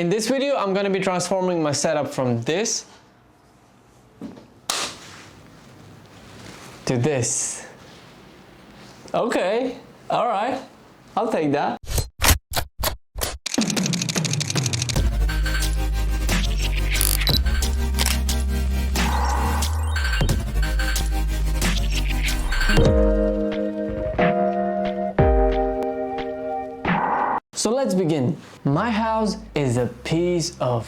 In this video, I'm going to be transforming my setup from this to this. Okay, alright, I'll take that. So let's begin. My house is a piece of,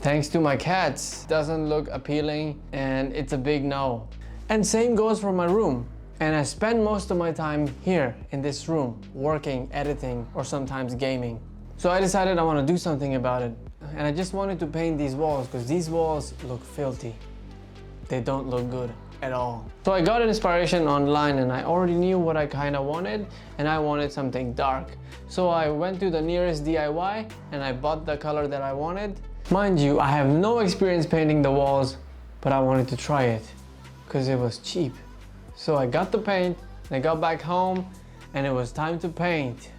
thanks to my cats, doesn't look appealing and it's a big no. And same goes for my room. And I spend most of my time here in this room, working, editing, or sometimes gaming. So I decided I want to do something about it. And I just wanted to paint these walls because these walls look filthy. They don't look good at all. So I got inspiration online and I already knew what I kind of wanted, and I wanted something dark. So I went to the nearest DIY and I bought the color that I wanted. Mind you, I have no experience painting the walls, but I wanted to try it because it was cheap. So I got the paint, and I got back home and it was time to paint.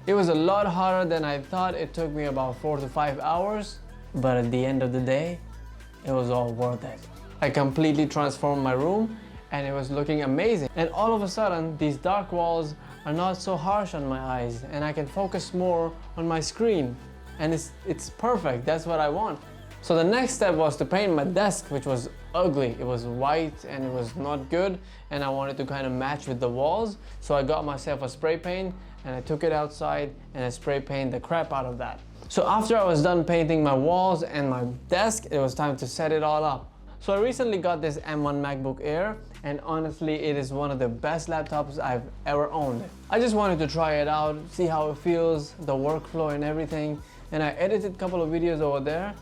It was a lot harder than I thought. It took me about 4 to 5 hours, but at the end of the day, it was all worth it. I completely transformed my room and it was looking amazing. And all of a sudden, these dark walls are not so harsh on my eyes and I can focus more on my screen. And it's perfect, that's what I want. So the next step was to paint my desk, which was ugly. It was white and it was not good, and I wanted to kind of match with the walls. So I got myself a spray paint and I took it outside and I spray painted the crap out of that. So after I was done painting my walls and my desk, it was time to set it all up. So I recently got this M1 MacBook Air, and honestly it is one of the best laptops I've ever owned. I just wanted to try it out, see how it feels, the workflow and everything. And I edited a couple of videos over there,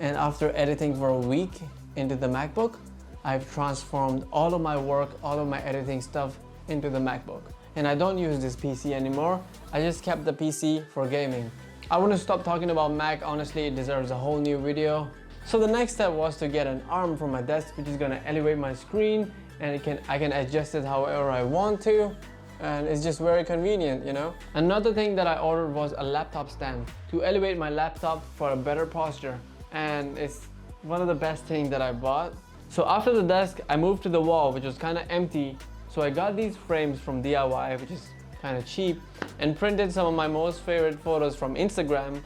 and after editing for a week into the MacBook, I've transformed all of my work, all of my editing stuff into the MacBook. And I don't use this PC anymore. I just kept the PC for gaming. I want to stop talking about Mac, honestly it deserves a whole new video. So the next step was to get an arm for my desk, which is going to elevate my screen, and I can adjust it however I want to, and it's just very convenient, you know. Another thing that I ordered was a laptop stand to elevate my laptop for a better posture, and it's one of the best things that I bought. So after the desk, I moved to the wall, which was kind of empty, so I got these frames from DIY, which is kind of cheap, and printed some of my most favorite photos from Instagram.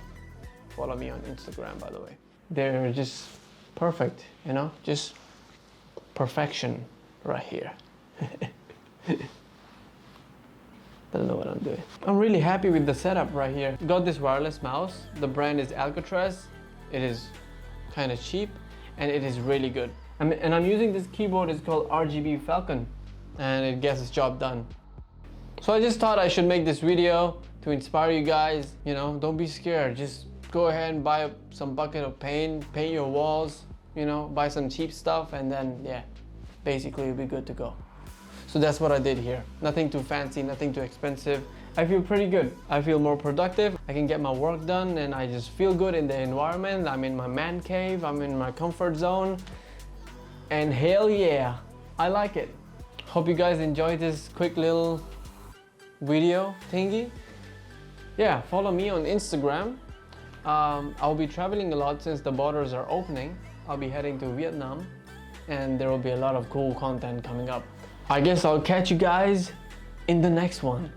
Follow me on Instagram, by the way. They're just perfect, you know, just perfection right here. Don't know what I'm doing. I'm really happy with the setup right here. Got this wireless mouse. The brand is Alcatraz. It is kind of cheap and it is really good. And I'm using this keyboard. It's called RGB Falcon, and it gets its job done. So I just thought I should make this video to inspire you guys. You know, don't be scared. Just go ahead and buy some bucket of paint your walls, you know, buy some cheap stuff, and then yeah, basically you'll be good to go. So that's what I did here. Nothing too fancy, nothing too expensive. I feel pretty good. I feel more productive. I can get my work done and I just feel good in the environment. I'm in my man cave, I'm in my comfort zone, and hell yeah, I like it. Hope you guys enjoyed this quick little video thingy. Yeah, follow me on Instagram. I'll be traveling a lot since the borders are opening. I'll be heading to Vietnam and there will be a lot of cool content coming up. I guess I'll catch you guys in the next one.